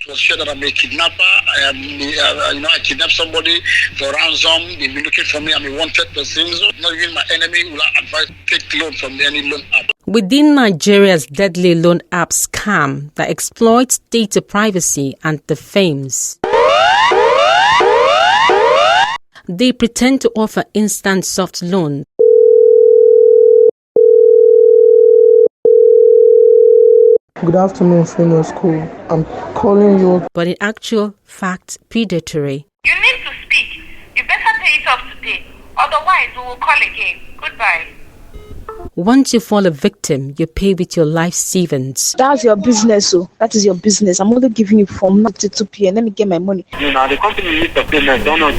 was shared that I'm a kidnapper. I kidnapped somebody for ransom. They've been looking for me. I'm a wanted person. So not even my enemy will advise take loan from any loan app. Within Nigeria's deadly loan app scam that exploits data privacy and DEFAMES, they pretend to offer instant soft loans. Good afternoon, Famous-Cole. I'm calling you. But in actual fact, predatory. You need to speak. You better pay it off today. Otherwise, we will call again. Goodbye. Once you fall a victim, you pay with your life savings. That's your business, so that is your business. I'm only giving you from 9 to 2 p.m. Let me get my money. The company needs the payment, don't know,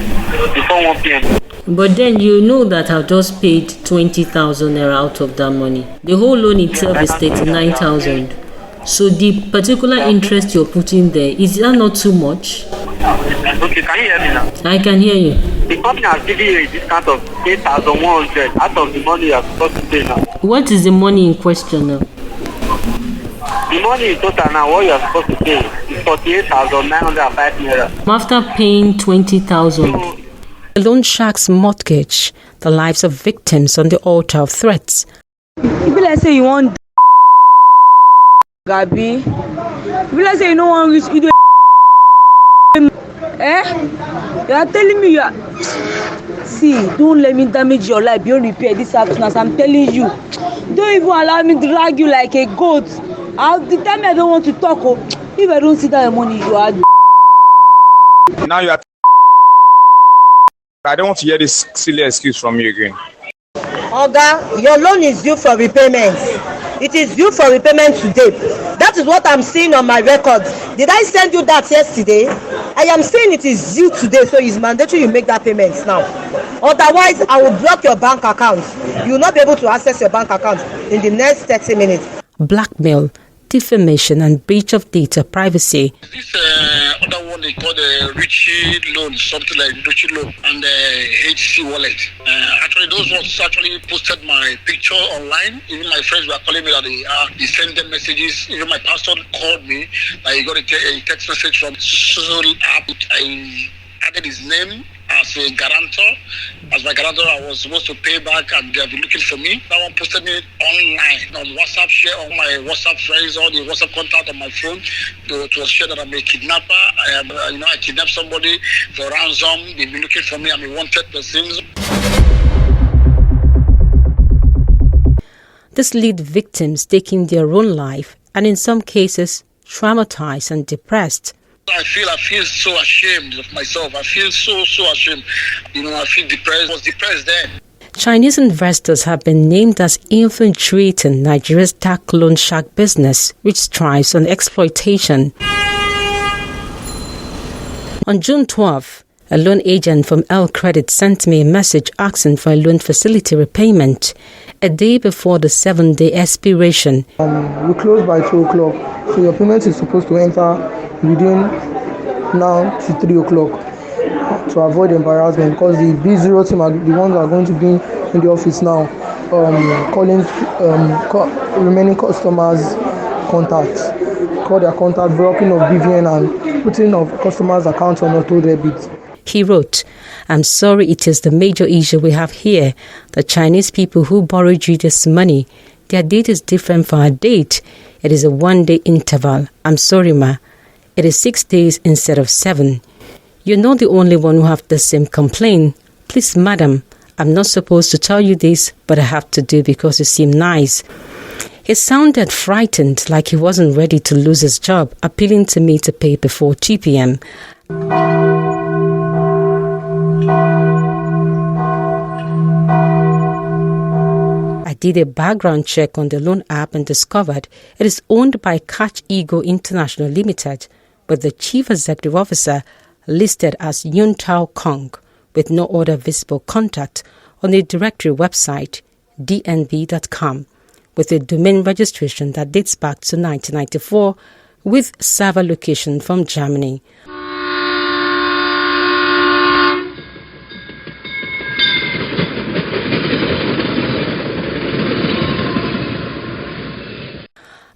before 1 p.m. But then you know that I've just paid 20,000 naira out of that money. The whole loan itself is 39,000. So the particular interest you're putting there, is that not too much? Okay, can you hear me now? I can hear you. The company has given you a discount of 8,100 out of the money you are supposed to pay now. What is the money in question now? The money in total now, what you are supposed to pay is 48,905 naira. After paying 20,000, the loan sharks mortgage the lives of victims on the altar of threats. If let's say you want Gabi, if let's say you don't want reach, you do you are telling me you are. See, don't let me damage your life. You repair this afternoon. I'm telling you, don't even allow me to drag you like a goat. The time I don't want to talk. If I don't see that money, you are. Now you are. I don't want to hear this silly excuse from you again. Oga, your loan is due for repayment. It is due for repayment today. That is what I'm seeing on my record. Did I send you that yesterday? I am saying it is due today, so it's mandatory you make that payment now. Otherwise, I will block your bank account. You will not be able to access your bank account in the next 30 minutes. Blackmail, defamation and breach of data privacy. This other one they call the Richie loan, something like Richie loan, and the HC wallet. Actually, those ones actually posted my picture online. Even my friends were calling me that they sent them messages. Even my pastor called me. He got a text message from social app. I added his name as a guarantor. As my guarantor, I was supposed to pay back, and they have been looking for me. That one posted me online on WhatsApp, share all my WhatsApp friends, all the WhatsApp contact on my phone. It was shared that I'm a kidnapper. I kidnapped somebody for ransom. They've been looking for me. I'm a wanted person. This lead victims taking their own life and in some cases traumatized and depressed. I feel so ashamed of myself. I feel so ashamed. I feel depressed. I was depressed then. Chinese investors have been named as infiltrating Nigeria's tech loan shark business, which thrives on exploitation. On June 12, a loan agent from L Credit sent me a message asking for a loan facility repayment a day before the 7-day expiration. We close by 2 o'clock, so your payment is supposed to enter within now to 3 o'clock to avoid embarrassment, because the B0 team are the ones that are going to be in the office now, calling remaining customers' contacts, call their contact, blocking of BVN and putting of customers' accounts on auto debit. He wrote, "I'm sorry, it is the major issue we have here. The Chinese people who borrowed you this money, their date is different from our date. It is a 1-day interval. I'm sorry, ma. It is 6 days instead of 7. You're not the only one who have the same complaint. Please, madam, I'm not supposed to tell you this, but I have to do because you seem nice." He sounded frightened, like he wasn't ready to lose his job, appealing to me to pay before 2 p.m. I did a background check on the loan app and discovered it is owned by Catch Ego International Limited, with the chief executive officer listed as Yun Tao Kong, with no other visible contact on the directory website dnb.com, with a domain registration that dates back to 1994, with server location from Germany.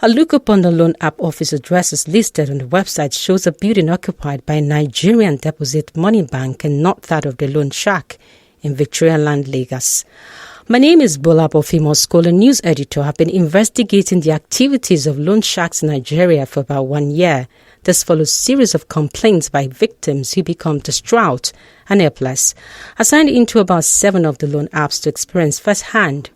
A look upon the loan app office addresses listed on the website shows a building occupied by a Nigerian Deposit Money Bank and not that of the loan shark in Victoria Land, Lagos. My name is Gbolabo Famous-Cole, a news editor. I've been investigating the activities of loan sharks in Nigeria for about 1 year. This follows a series of complaints by victims who become distraught and helpless. I signed into about 7 of the loan apps to experience firsthand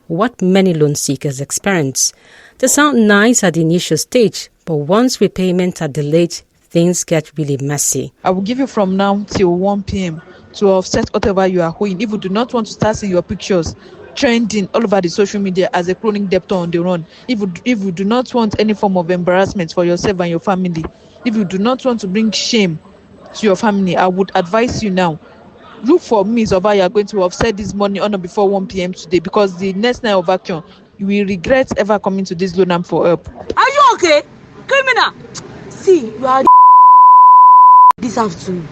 what many loan seekers experience. They sound nice at the initial stage, but once repayments are delayed, things get really messy. I will give you from now till 1 p.m. to offset whatever you are owing. If you do not want to start seeing your pictures trending all over the social media as a chronic debtor on the run, if you do not want any form of embarrassment for yourself and your family, if you do not want to bring shame to your family, I would advise you now, look for means of how you are going to offset this money on or before 1 p.m. today, because the next night of action, you will regret ever coming to this loan app for help. Are you okay? Criminal! See, you are this afternoon.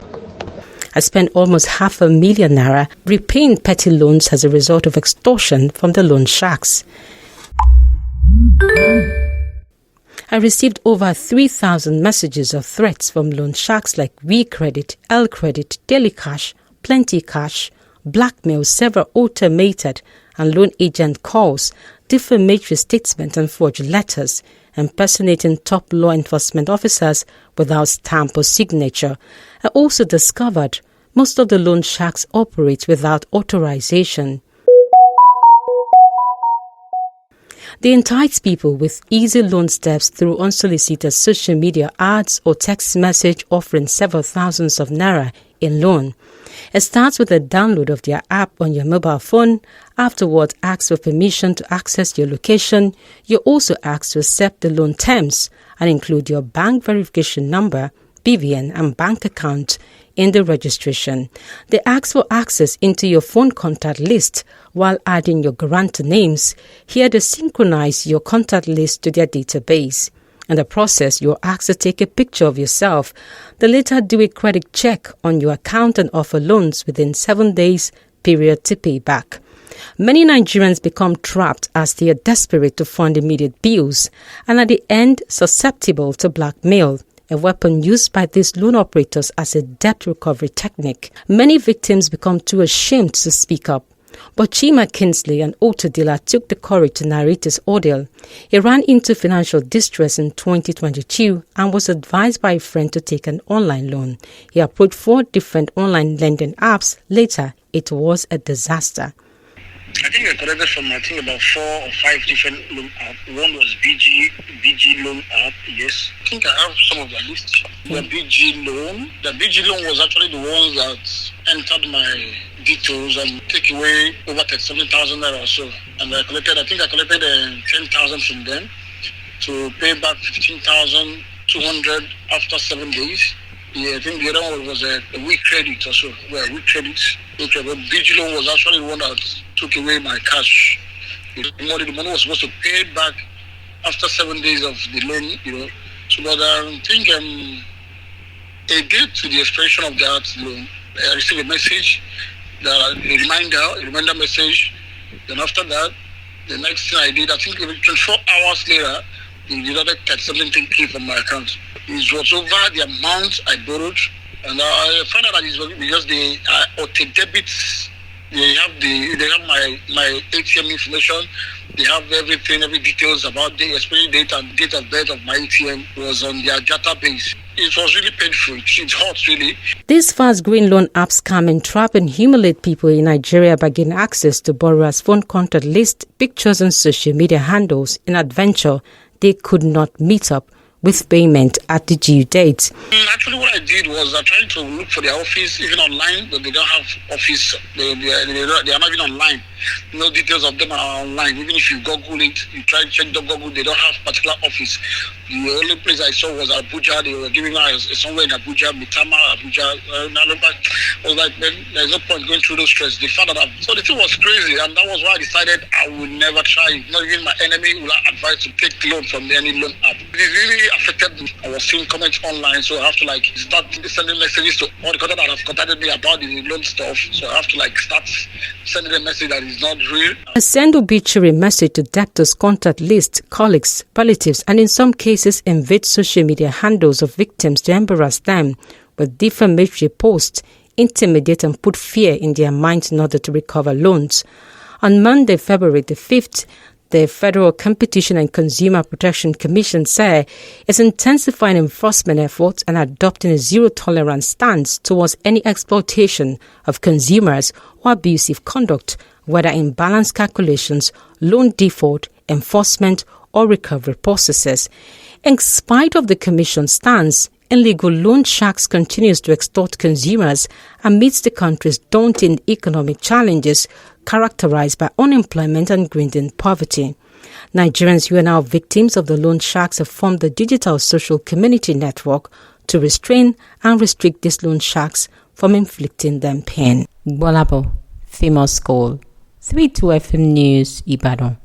I spent almost $500,000 naira repaying petty loans as a result of extortion from the loan sharks. I received over 3,000 messages of threats from loan sharks like WeCredit, L-Credit, Daily Cash, Plenty Cash, blackmail, several automated and loan agent calls, defamatory statements and forged letters, impersonating top law enforcement officers without stamp or signature. I also discovered most of the loan sharks operate without authorization. They entice people with easy loan steps through unsolicited social media ads or text message offering several thousands of naira in loan. It starts with a download of their app on your mobile phone. Afterwards, asks for permission to access your location. You're also asked to accept the loan terms and include your bank verification number, BVN, and bank account in the registration. They ask for access into your phone contact list while adding your guarantor names. Here they synchronize your contact list to their database. In the process, you're asked to take a picture of yourself. They later do a credit check on your account and offer loans within 7 days period to pay back. Many Nigerians become trapped as they are desperate to fund immediate bills and at the end susceptible to blackmail, a weapon used by these loan operators as a debt recovery technique. Many victims become too ashamed to speak up. But Chima Kingsley, an auto dealer, took the courage to narrate his ordeal. He ran into financial distress in 2022 and was advised by a friend to take an online loan. He approached 4 different online lending apps. Later, it was a disaster. I think I collected from about 4 or 5 different loan apps. One was BG loan app, yes. I think I have some of the list. The BG loan was actually the ones that entered my details and take away over 37,000 naira or so. And I collected 10,000 from them to pay back 15,200 after 7 days. Yeah, I think the other one was a week credit or so. Well, week credit. Okay, but BG loan was actually the one that took away my cash. The money was supposed to pay back after 7 days of the loan, So, but I think a day to the expiration of that loan, I received a message, a reminder message. Then after that, the next thing I did, I think 24 hours later, they deducted 37k from my account. It was over the amount I borrowed, and I found out that it's because they auto debits. They have my ATM information. They have everything, every details about the expiry date and date of birth of my ATM was on their database. It was really painful. It's hot, really. These fast-growing loan apps scam and trap and humiliate people in Nigeria by getting access to borrowers' phone contact list, pictures and social media handles in adventure they could not meet up with payment at the due date. Actually, what I did was I tried to look for their office, even online, but they don't have office. They are not even online. No details of them are online. Even if you Google it, you try to check the Google, they don't have particular office. The only place I saw was Abuja. They were giving us somewhere in Abuja, Mitama, Abuja. I was like, man, there's no point going through those stress. They found out. So the thing was crazy, and that was why I decided I would never try it. Not even my enemy will advise to take loan from any loan app. It really affected me. I was seeing comments online, so I have to like start sending messages to all the contact that have contacted me about the loan stuff. So I have to like start sending a message that is not real. I send obituary message to debtors' contact list, colleagues, relatives, and in some cases invade social media handles of victims to embarrass them with defamatory posts, intimidate and put fear in their minds in order to recover loans. On Monday, February the 5th, the Federal Competition and Consumer Protection Commission said it's intensifying enforcement efforts and adopting a zero-tolerance stance towards any exploitation of consumers or abusive conduct, whether in balance calculations, loan default, enforcement, or recovery processes. In spite of the Commission's stance, illegal loan sharks continues to extort consumers amidst the country's daunting economic challenges characterized by unemployment and grinding poverty. Nigerians who are now victims of the loan sharks have formed the digital social community network to restrain and restrict these loan sharks from inflicting them pain. Gbolabo Famous-Cole, 32 FM News, Ibadan.